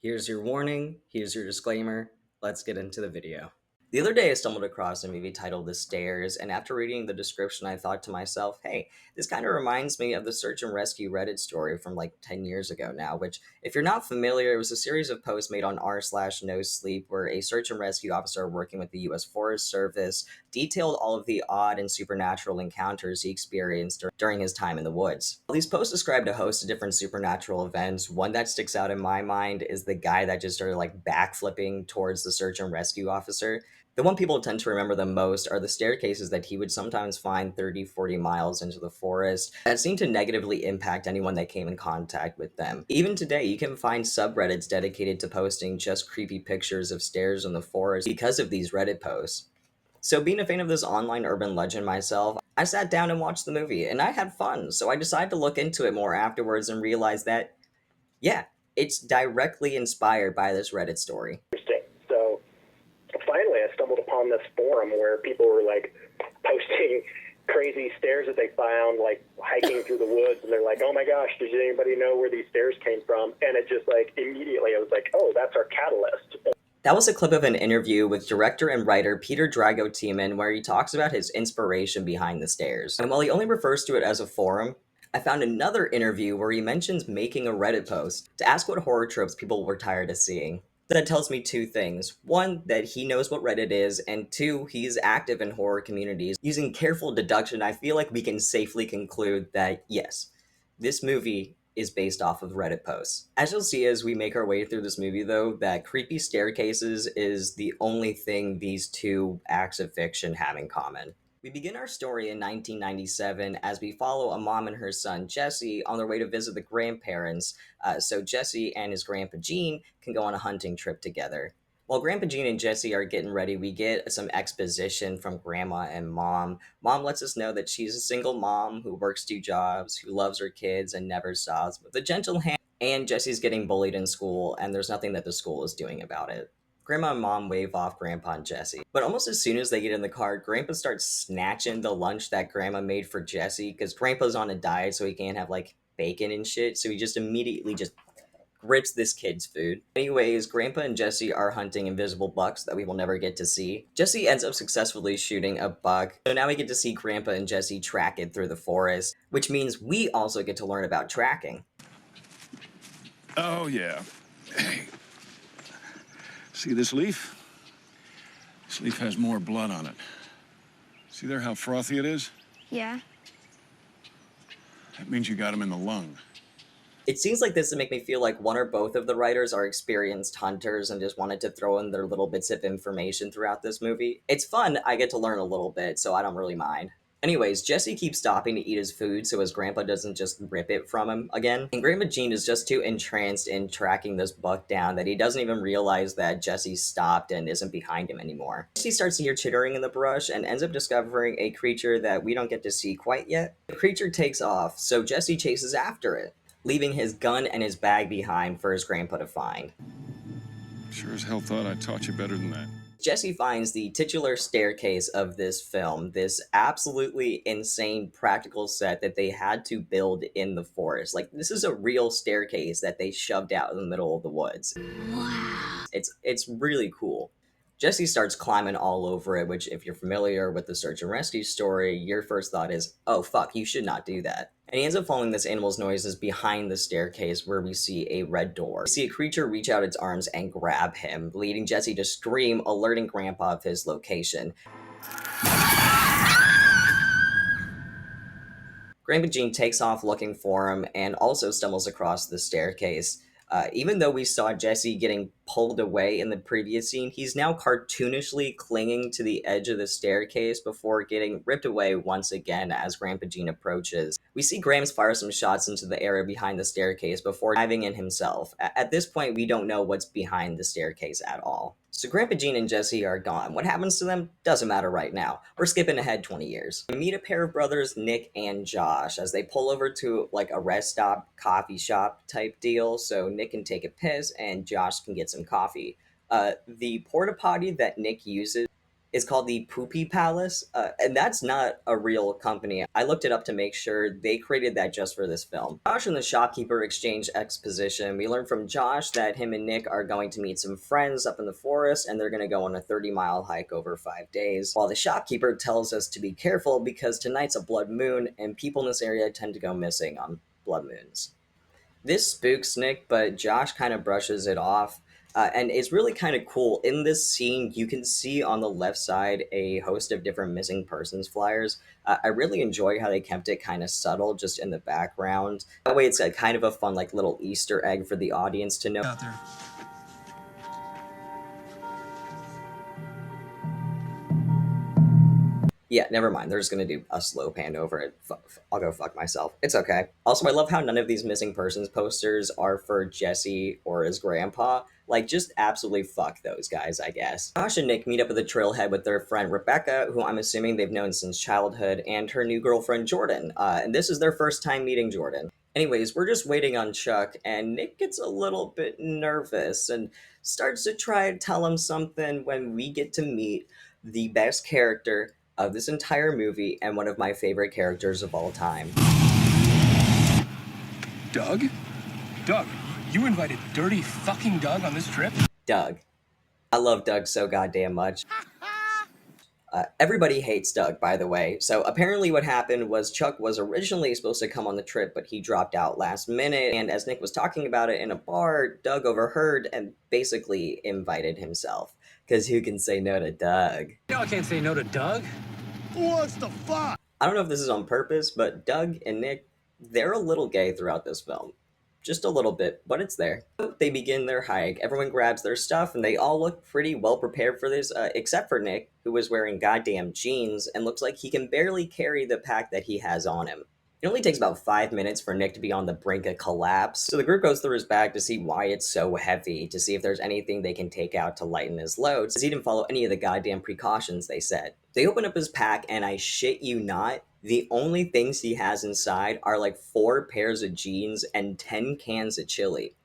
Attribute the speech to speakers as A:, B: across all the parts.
A: Here's your warning, here's your disclaimer. Let's get into the video. The other day, I stumbled across a movie titled The Stairs, and after reading the description, I thought to myself, hey, this kind of reminds me of the search and rescue Reddit story from like 10 years ago now, which, if you're not familiar, it was a series of posts made on r slash no sleep where a search and rescue officer working with the US Forest Service detailed all of the odd and supernatural encounters he experienced during his time in the woods. These posts described a host of different supernatural events. One that sticks out in my mind is the guy that just started like backflipping towards the search and rescue officer. The one people tend to remember the most are the staircases that he would sometimes find 30, 40 miles into the forest that seemed to negatively impact anyone that came in contact with them. Even today, you can find subreddits dedicated to posting just creepy pictures of stairs in the forest because of these Reddit posts. So, being a fan of this online urban legend myself, I sat down and watched the movie and I had fun. So, I decided to look into it more afterwards and realized that, yeah, it's directly inspired by this Reddit story.
B: Interesting. So finally, I stumbled upon this forum where people were like posting crazy stairs that they found, like hiking through the woods, and they're like, "Oh my gosh, does anybody know where these stairs came from?" And it just like immediately, I was like, "Oh, that's our catalyst."
A: That was a clip of an interview with director and writer Peter Drago Tiemann where he talks about his inspiration behind the stairs. And while he only refers to it as a forum, I found another interview where he mentions making a Reddit post to ask what horror tropes people were tired of seeing. That tells me two things. One, that he knows what Reddit is, and two, he's active in horror communities. Using careful deduction, I feel like we can safely conclude that yes, this movie is based off of Reddit posts. As you'll see as we make our way through this movie, though, that creepy staircases is the only thing these two acts of fiction have in common. We begin our story in 1997 as we follow a mom and her son Jesse on their way to visit the grandparents, so Jesse and his grandpa Gene can go on a hunting trip together. While Grandpa Gene and Jesse are getting ready, we get some exposition from Grandma and Mom. Mom lets us know that she's a single mom who works two jobs, who loves her kids and never stops with a gentle hand. And Jesse's getting bullied in school, and there's nothing that the school is doing about it. Grandma and Mom wave off Grandpa and Jesse. But almost as soon as they get in the car, Grandpa starts snatching the lunch that Grandma made for Jesse, because Grandpa's on a diet, so he can't have like bacon and shit. So he just immediately just grips this kid's food. Anyways, Grandpa and Jesse are hunting invisible bucks that we will never get to see. Jesse ends up successfully shooting a buck, so now we get to see Grandpa and Jesse track it through the forest, which means we also get to learn about tracking.
C: Oh, yeah. Hey, see this leaf? This leaf has more blood on it. See there how frothy it is?
D: Yeah.
C: That means you got him in the lung.
A: It seems like this to make me feel like one or both of the writers are experienced hunters and just wanted to throw in their little bits of information throughout this movie. It's fun, I get to learn a little bit, so I don't really mind. Anyways, Jesse keeps stopping to eat his food so his grandpa doesn't just rip it from him again. And Grandpa Gene is just too entranced in tracking this buck down that he doesn't even realize that Jesse stopped and isn't behind him anymore. Jesse starts to hear chittering in the brush and ends up discovering a creature that we don't get to see quite yet. The creature takes off, so Jesse chases after it, leaving his gun and his bag behind for his grandpa to find.
C: Sure as hell thought I taught you better than that.
A: Jesse finds the titular staircase of this film, this absolutely insane practical set that they had to build in the forest. Like, this is a real staircase that they shoved out in the middle of the woods.
D: Wow.
A: It's really cool. Jesse starts climbing all over it, which, if you're familiar with the search and rescue story, your first thought is, oh fuck, you should not do that. And he ends up following this animal's noises behind the staircase where we see a red door. We see a creature reach out its arms and grab him, leading Jesse to scream, alerting Grandpa of his location. Grandpa Gene takes off looking for him and also stumbles across the staircase. Even though we saw Jesse getting pulled away in the previous scene, he's now cartoonishly clinging to the edge of the staircase before getting ripped away once again as Grandpa Gene approaches. We see Grams fire some shots into the area behind the staircase before diving in himself. At this point, we don't know what's behind the staircase at all. So Grandpa Gene and Jesse are gone. What happens to them doesn't matter right now. We're skipping ahead 20 years. We meet a pair of brothers, Nick and Josh, as they pull over to like a rest stop, coffee shop type deal. So Nick can take a piss and Josh can get some coffee. The porta potty that Nick uses is called the Poopy Palace, and that's not a real company. I looked it up to make sure they created that just for this film. Josh and the shopkeeper exchange exposition. We learn from Josh that him and Nick are going to meet some friends up in the forest, and they're going to go on a 30-mile hike over 5 days, while the shopkeeper tells us to be careful because tonight's a blood moon, and people in this area tend to go missing on blood moons. This spooks Nick, but Josh kind of brushes it off. And it's really kind of cool. In this scene, you can see on the left side a host of different missing persons flyers. I really enjoy how they kept it kind of subtle just in the background. That way, it's a kind of a fun, like, little Easter egg for the audience to know.
D: Out there.
A: Yeah, never mind. They're just gonna do a slow pan over it. I'll go fuck myself. It's okay. Also, I love how none of these missing persons posters are for Jesse or his grandpa. Like, just absolutely fuck those guys, I guess. Josh and Nick meet up at the trailhead with their friend Rebecca, who I'm assuming they've known since childhood, and her new girlfriend Jordan. And this is their first time meeting Jordan. Anyways, we're just waiting on Chuck, and Nick gets a little bit nervous and starts to try to tell him something when we get to meet the best character of this entire movie and one of my favorite characters of all time.
D: Doug? Doug, you invited Dirty fucking Doug on this trip?
A: Doug. I love Doug so goddamn much. Everybody hates Doug, by the way. So apparently what happened was Chuck was originally supposed to come on the trip, but he dropped out last minute. And as Nick was talking about it in a bar, Doug overheard and basically invited himself. Because who can say no to Doug?
D: You know I can't say no to Doug.
C: What's the fuck?
A: I don't know if this is on purpose, but Doug and Nick, they're a little gay throughout this film. Just a little bit, but it's there. They begin their hike. Everyone grabs their stuff, and they all look pretty well prepared for this, except for Nick, who was wearing goddamn jeans and looks like he can barely carry the pack that he has on him. It only takes about 5 minutes for Nick to be on the brink of collapse, so the group goes through his bag to see why it's so heavy, to see if there's anything they can take out to lighten his load, since he didn't follow any of the goddamn precautions they set. They open up his pack, and I shit you not, the only things he has inside are like 4 pairs of jeans and 10 cans of chili.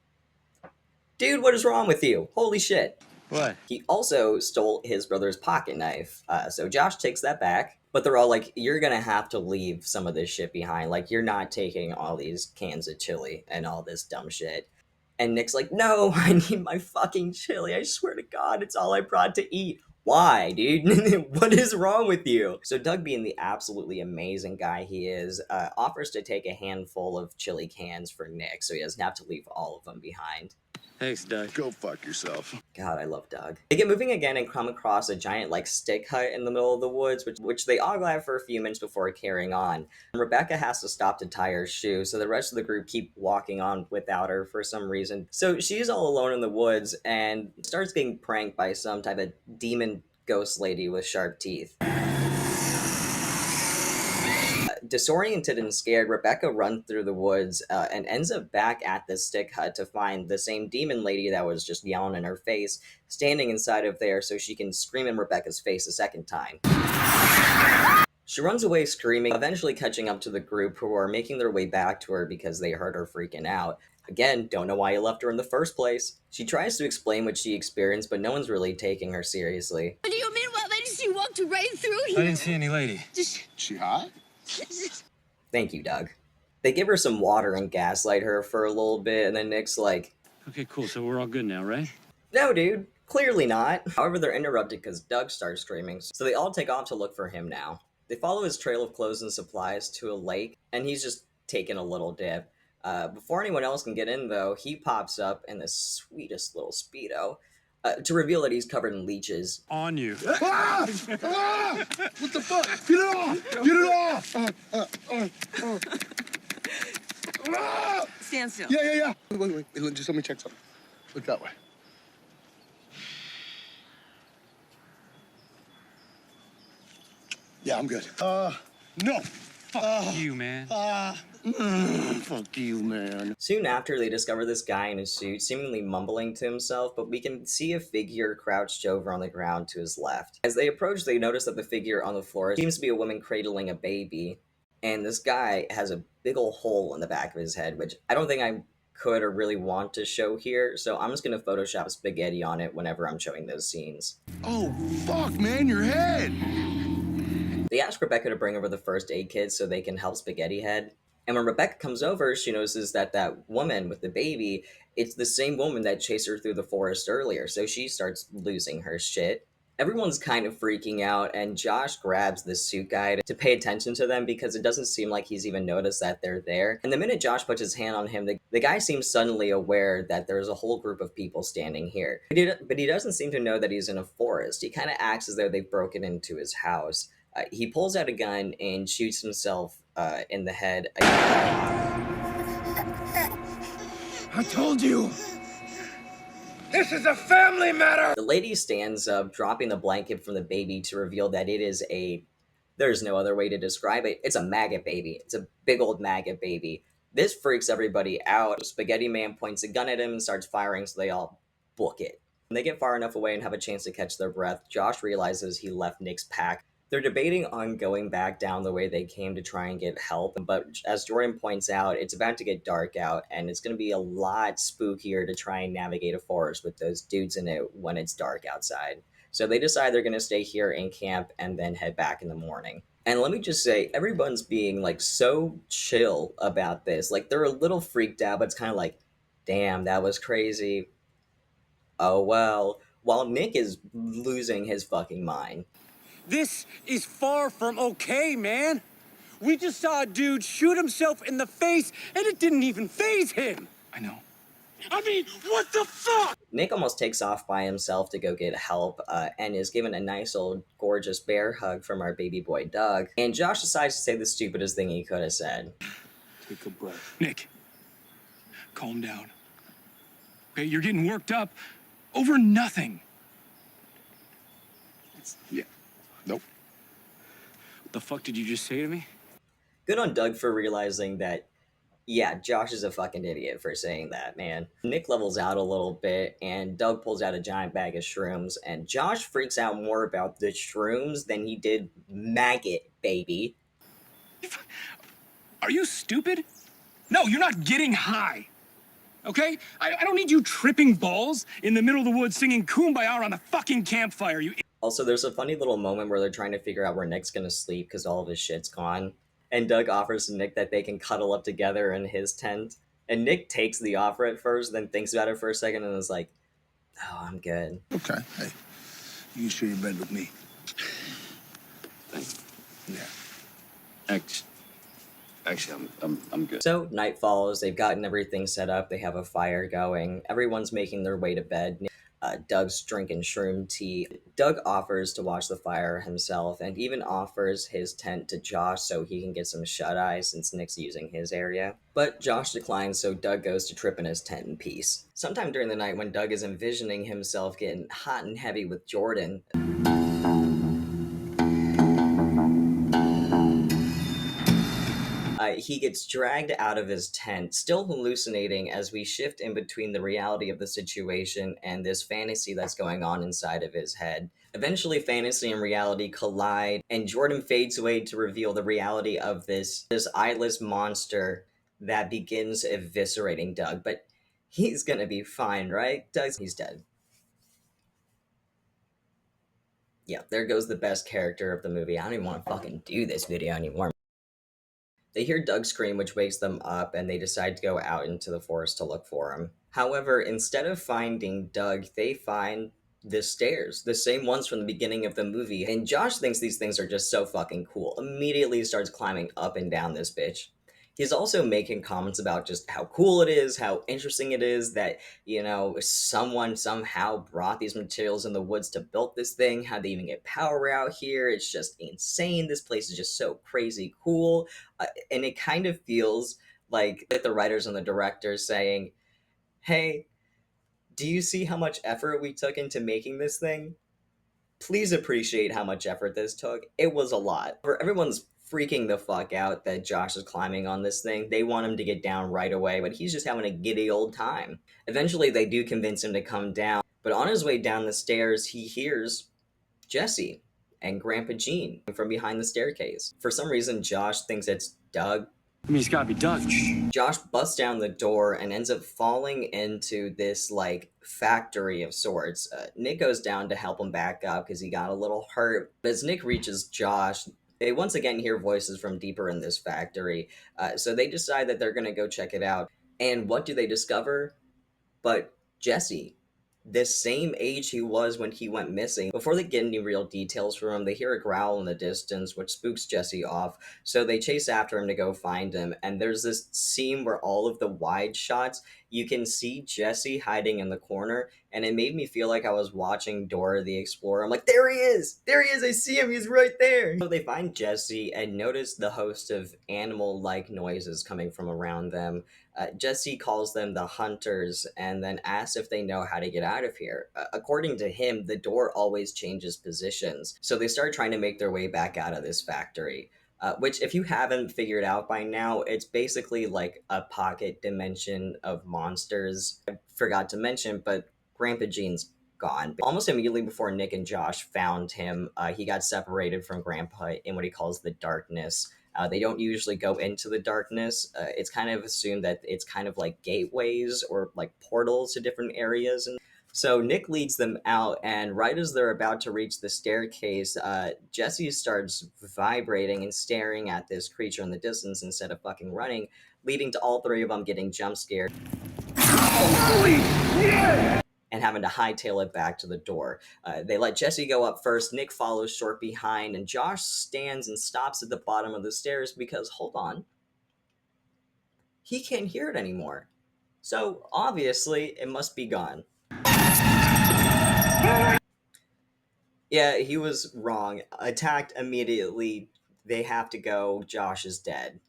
A: Dude, what is wrong with you? Holy shit.
D: What?
A: He also stole his brother's pocket knife. So Josh takes that back, but they're all like, you're gonna have to leave some of this shit behind. Like, you're not taking all these cans of chili and all this dumb shit. And Nick's like, no, I need my fucking chili. I swear to God, it's all I brought to eat. Why, dude? What is wrong with you? So Doug, being the absolutely amazing guy he is, offers to take a handful of chili cans for Nick so he doesn't have to leave all of them behind.
D: Thanks, Doug.
C: Go fuck yourself.
A: God, I love Doug. They get moving again and come across a giant, like, stick hut in the middle of the woods, which they all have for a few minutes before carrying on. Rebecca has to stop to tie her shoe, so the rest of the group keep walking on without her for some reason. So she's all alone in the woods and starts getting pranked by some type of demon ghost lady with sharp teeth. Disoriented and scared, Rebecca runs through the woods and ends up back at the stick hut to find the same demon lady that was just yelling in her face, standing inside of there so she can scream in Rebecca's face a second time. She runs away screaming, eventually catching up to the group, who are making their way back to her because they heard her freaking out. Again, don't know why you left her in the first place. She tries to explain what she experienced, but no one's really taking her seriously.
E: What do you mean? What lady? She walked right through
D: I
E: here.
D: didn't see any lady.
C: She hot?
A: Thank you, Doug. They give her some water and gaslight her for a little bit, and then Nick's like,
F: Okay, cool. So we're all good now, right?
A: no, dude, clearly not. However, they're interrupted because Doug starts screaming, so they all take off to look for him now. They follow his trail of clothes and supplies to a lake, and he's just taking a little dip. Before anyone else can get in, though, he pops up in the sweetest little Speedo to reveal that he's covered in leeches.
F: On you.
C: Ah! Ah! What the fuck? Get it off! Get it off! Ah!
E: Stand still.
C: Yeah. Wait. Just let me check something. Look that way. Yeah, I'm good. No.
F: Fuck you, man.
C: Fuck you, man.
A: Soon after, they discover this guy in a suit, seemingly mumbling to himself, but we can see a figure crouched over on the ground to his left. As they approach, they notice that the figure on the floor seems to be a woman cradling a baby, and this guy has a big ol' hole in the back of his head, which I don't think I could or really want to show here, so I'm just gonna Photoshop spaghetti on it whenever I'm showing those scenes.
C: Oh, fuck, man, your head!
A: They ask Rebecca to bring over the first aid kit so they can help Spaghetti Head. And when Rebecca comes over, she notices that that woman with the baby, it's the same woman that chased her through the forest earlier, so she starts losing her shit. Everyone's kind of freaking out, and Josh grabs the suit guy to pay attention to them because it doesn't seem like he's even noticed that they're there. And the minute Josh puts his hand on him, the guy seems suddenly aware that there's a whole group of people standing here. But he doesn't seem to know that he's in a forest. He kind of acts as though they've broken into his house. He pulls out a gun and shoots himself in the head.
C: I told you! This is a family matter!
A: The lady stands up, dropping the blanket from the baby to reveal that it is there's no other way to describe it. It's a maggot baby. It's a big old maggot baby. This freaks everybody out. Spaghetti Man points a gun at him and starts firing, so they all book it. When they get far enough away and have a chance to catch their breath, Josh realizes he left Nick's pack. They're debating on going back down the way they came to try and get help, but as Jordan points out, it's about to get dark out, and it's going to be a lot spookier to try and navigate a forest with those dudes in it when it's dark outside. So they decide they're going to stay here in camp and then head back in the morning. And let me just say, everyone's being like so chill about this. Like, they're a little freaked out, but it's kind of like, damn, that was crazy. Oh well. While Nick is losing his fucking mind.
G: This is far from okay, man. We just saw a dude shoot himself in the face, and it didn't even faze him.
D: I know.
G: I mean, what the fuck?
A: Nick almost takes off by himself to go get help and is given a nice old gorgeous bear hug from our baby boy Doug. And Josh decides to say the stupidest thing he could have said.
D: Take a breath. Nick, calm down. Okay, you're getting worked up over nothing.
C: Yeah. Nope.
D: What the fuck did you just say to me?
A: Good on Doug for realizing that, yeah, Josh is a fucking idiot for saying that, man. Nick levels out a little bit, and Doug pulls out a giant bag of shrooms, and Josh freaks out more about the shrooms than he did maggot baby.
D: Are you stupid? No, you're not getting high. Okay? I don't need you tripping balls in the middle of the woods singing Kumbaya around the fucking campfire, you.
A: Also, there's a funny little moment where they're trying to figure out where Nick's gonna sleep because all of his shit's gone. And Doug offers to Nick that they can cuddle up together in his tent. And Nick takes the offer at first, then thinks about it for a second and is like, oh, I'm good.
C: Okay, hey, you can share your bed with me.
F: Thanks.
C: Yeah.
F: Actually, I'm good.
A: So, night follows, they've gotten everything set up, they have a fire going, everyone's making their way to bed. Doug's drinking shroom tea. Doug offers to watch the fire himself and even offers his tent to Josh so he can get some shut-eye since Nick's using his area. But Josh declines, so Doug goes to trip in his tent in peace. Sometime during the night when Doug is envisioning himself getting hot and heavy with Jordan, he gets dragged out of his tent, still hallucinating as we shift in between the reality of the situation and this fantasy that's going on inside of his head. Eventually, fantasy and reality collide, and Jordan fades away to reveal the reality of this eyeless monster that begins eviscerating Doug. But he's gonna be fine, right? He's dead. Yeah, there goes the best character of the movie. I don't even want to fucking do this video anymore. They hear Doug scream, which wakes them up, and they decide to go out into the forest to look for him. However, instead of finding Doug, they find the stairs, the same ones from the beginning of the movie. And Josh thinks these things are just so fucking cool. Immediately starts climbing up and down this bitch. He's also making comments about just how cool it is, how interesting it is that, you know, someone somehow brought these materials in the woods to build this thing, how they even get power out here. It's just insane. This place is just so crazy cool. And it kind of feels like the writers and the directors saying, hey, do you see how much effort we took into making this thing? Please appreciate how much effort this took. It was a lot. Everyone's freaking the fuck out that Josh is climbing on this thing. They want him to get down right away, but he's just having a giddy old time. Eventually, they do convince him to come down, but on his way down the stairs, he hears Jesse and Grandpa Gene from behind the staircase. For some reason, Josh thinks it's Doug
G: I mean, it's gotta be done.
A: Josh busts down the door and ends up falling into this like factory of sorts. Nick goes down to help him back up because he got a little hurt. But as Nick reaches Josh, they once again hear voices from deeper in this factory. So they decide that they're going to go check it out. And what do they discover? But Jesse, this same age he was when he went missing. Before they get any real details from him, they hear a growl in the distance, which spooks Jesse off. So they chase after him to go find him. And there's this scene where all of the wide shots, you can see Jesse hiding in the corner. And it made me feel like I was watching Dora the Explorer. I'm like, there he is! There he is! I see him! He's right there! So they find Jesse and notice the host of animal-like noises coming from around them. Jesse calls them the Hunters and then asks if they know how to get out of here. According to him, the door always changes positions. So they start trying to make their way back out of this factory. Which, if you haven't figured out by now, it's basically like a pocket dimension of monsters. I forgot to mention, but Grandpa Gene's gone. Almost immediately before Nick and Josh found him, he got separated from Grandpa in what he calls the darkness. They don't usually go into the darkness. It's kind of assumed that it's kind of like gateways or like portals to different areas. And so Nick leads them out, and right as they're about to reach the staircase, Jesse starts vibrating and staring at this creature in the distance instead of fucking running, leading to all three of them getting jump scared. And having to hightail it back to the door. They let Jesse go up first, Nick follows short behind, and Josh stands and stops at the bottom of the stairs because, hold on, he can't hear it anymore. So, obviously, it must be gone. Yeah, he was wrong. Attacked immediately, they have to go, Josh is dead.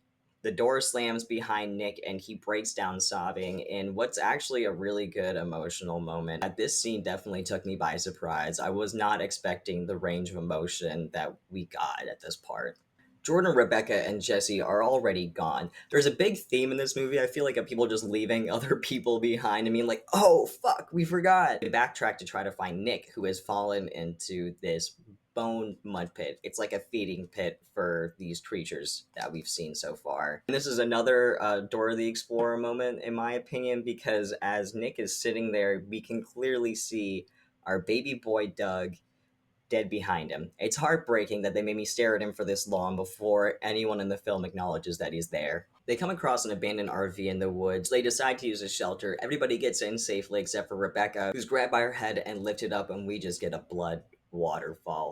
A: The door slams behind Nick and he breaks down sobbing in what's actually a really good emotional moment. This scene definitely took me by surprise. I was not expecting the range of emotion that we got at this part. Jordan, Rebecca, and Jesse are already gone. There's a big theme in this movie, I feel like, of people just leaving other people behind. I mean, like, oh, fuck, we forgot. They backtrack to try to find Nick, who has fallen into this bone mud pit. It's like a feeding pit for these creatures that we've seen so far. And this is another Dora the Explorer moment, in my opinion, because as Nick is sitting there, we can clearly see our baby boy Doug dead behind him. It's heartbreaking that they made me stare at him for this long before anyone in the film acknowledges that he's there. They come across an abandoned RV in the woods. They decide to use a shelter. Everybody gets in safely except for Rebecca, who's grabbed by her head and lifted up, and we just get a blood waterfall.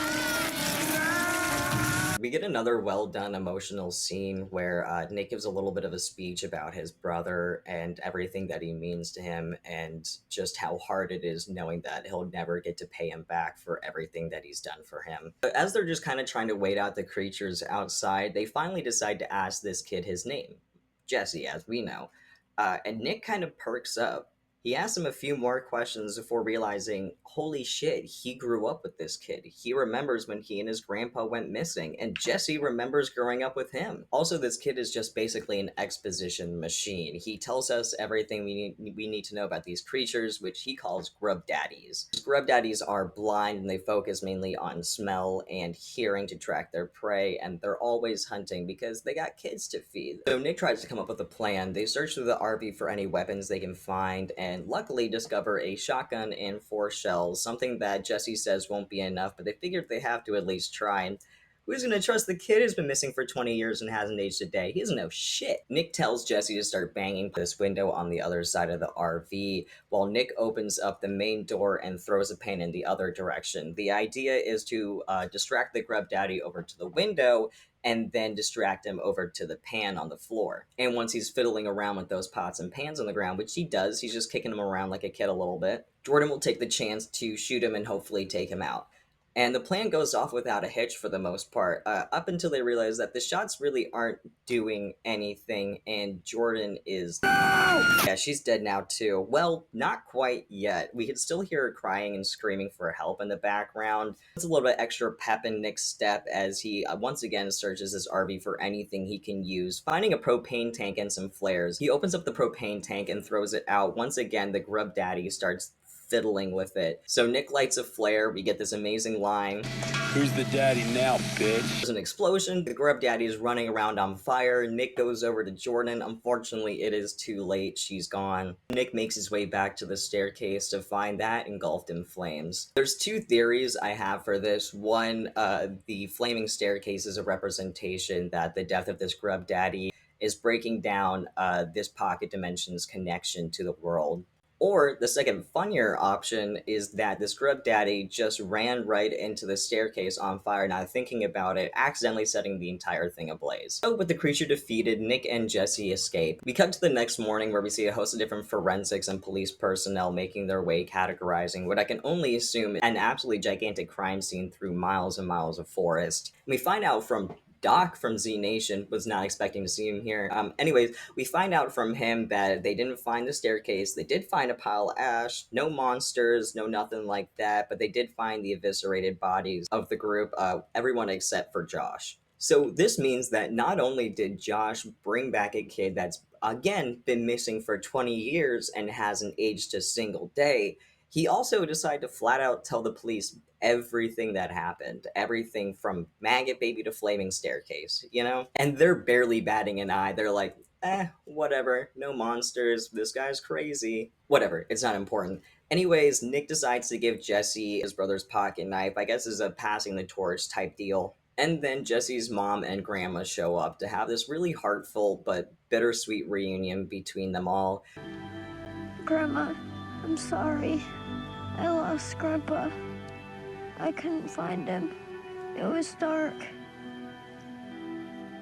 A: We get another well-done emotional scene where Nick gives a little bit of a speech about his brother and everything that he means to him and just how hard it is knowing that he'll never get to pay him back for everything that he's done for him. But as they're just kind of trying to wait out the creatures outside, they finally decide to ask this kid his name, Jesse, as we know. And Nick kind of perks up. He asks him a few more questions before realizing, holy shit, he grew up with this kid. He remembers when he and his grandpa went missing, and Jesse remembers growing up with him. Also, this kid is just basically an exposition machine. He tells us everything we need to know about these creatures, which he calls grub daddies. Grub daddies are blind, and they focus mainly on smell and hearing to track their prey, and they're always hunting because they got kids to feed. So Nick tries to come up with a plan. They search through the RV for any weapons they can find, and luckily discover a shotgun and 4 shells, something that Jesse says won't be enough, but they figured they have to at least try. And who's gonna trust the kid who's been missing for 20 years and hasn't aged a day? He doesn't know shit. Nick tells Jesse to start banging this window on the other side of the RV, while Nick opens up the main door and throws a pan in the other direction. The idea is to distract the grub daddy over to the window and then distract him over to the pan on the floor. And once he's fiddling around with those pots and pans on the ground, which he does, he's just kicking him around like a kid a little bit, Jordan will take the chance to shoot him and hopefully take him out. And the plan goes off without a hitch for the most part, up until they realize that the shots really aren't doing anything, and Jordan is... Yeah, she's dead now too. Well, not quite yet. We can still hear her crying and screaming for help in the background. It's a little bit extra pep in Nick's step as he once again searches his RV for anything he can use, finding a propane tank and some flares. He opens up the propane tank and throws it out. Once again, the grub daddy starts fiddling with it. So Nick lights a flare, we get this amazing line.
G: Who's the daddy now, bitch?
A: There's an explosion, the Grub Daddy is running around on fire, Nick goes over to Jordan, unfortunately it is too late, she's gone. Nick makes his way back to the staircase to find that engulfed in flames. There's two theories I have for this. One, the flaming staircase is a representation that the death of this Grub Daddy is breaking down this pocket dimension's connection to the world. Or the second funnier option is that this Grub Daddy just ran right into the staircase on fire, not thinking about it, accidentally setting the entire thing ablaze. So with the creature defeated, Nick and Jesse escape. We cut to the next morning where we see a host of different forensics and police personnel making their way categorizing what I can only assume an absolutely gigantic crime scene through miles and miles of forest. And we find out from Doc from Z Nation, was not expecting to see him here. Anyways, we find out from him that they didn't find the staircase. They did find a pile of ash, no monsters, no nothing like that, but they did find the eviscerated bodies of the group, everyone except for Josh. So this means that not only did Josh bring back a kid that's, again, been missing for 20 years and hasn't aged a single day, he also decided to flat out tell the police everything that happened. Everything from Maggot Baby to Flaming Staircase, you know? And they're barely batting an eye. They're like, whatever, no monsters, this guy's crazy. Whatever, it's not important. Anyways, Nick decides to give Jesse his brother's pocket knife, I guess is a passing the torch type deal. And then Jesse's mom and grandma show up to have this really heartfelt but bittersweet reunion between them all.
E: Grandma, I'm sorry. I lost Grandpa. I couldn't find him. It was dark.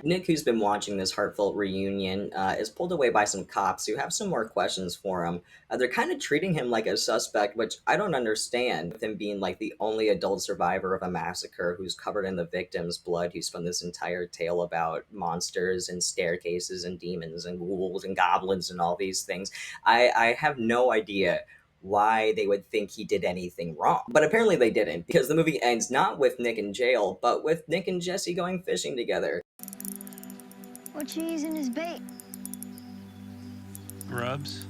A: Nick, who's been watching this heartfelt reunion, is pulled away by some cops who have some more questions for him. They're kind of treating him like a suspect, which I don't understand, with him being like the only adult survivor of a massacre who's covered in the victim's blood, who spun this entire tale about monsters and staircases and demons and ghouls and goblins and all these things. I have no idea why they would think he did anything wrong. But apparently they didn't, because the movie ends not with Nick in jail, but with Nick and Jesse going fishing together.
E: What you using as bait?
D: Grubs?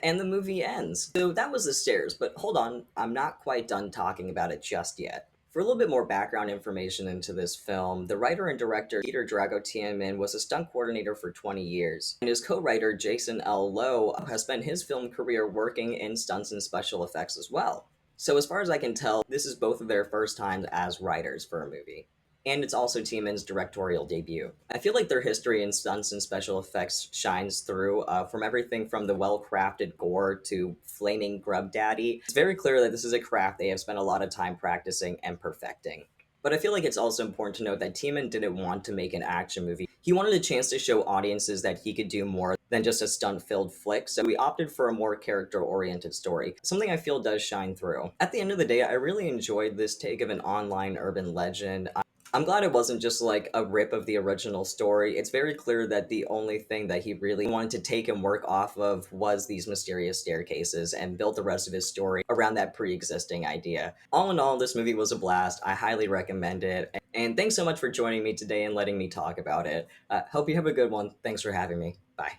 A: And the movie ends. So that was the stairs, but hold on, I'm not quite done talking about it just yet. For a little bit more background information into this film, the writer and director Peter Drago Tiemann was a stunt coordinator for 20 years, and his co-writer Jason L. Lowe has spent his film career working in stunts and special effects as well. So as far as I can tell, this is both of their first times as writers for a movie. And it's also Tiemann's directorial debut. I feel like their history in stunts and special effects shines through, from everything from the well-crafted gore to flaming Grub Daddy. It's very clear that this is a craft they have spent a lot of time practicing and perfecting. But I feel like it's also important to note that Tiemann didn't want to make an action movie. He wanted a chance to show audiences that he could do more than just a stunt-filled flick, so we opted for a more character-oriented story, something I feel does shine through. At the end of the day, I really enjoyed this take of an online urban legend. I'm glad it wasn't just like a rip of the original story. It's very clear that the only thing that he really wanted to take and work off of was these mysterious staircases and built the rest of his story around that pre-existing idea. All in all, this movie was a blast. I highly recommend it. And thanks so much for joining me today and letting me talk about it. Hope you have a good one. Thanks for having me. Bye.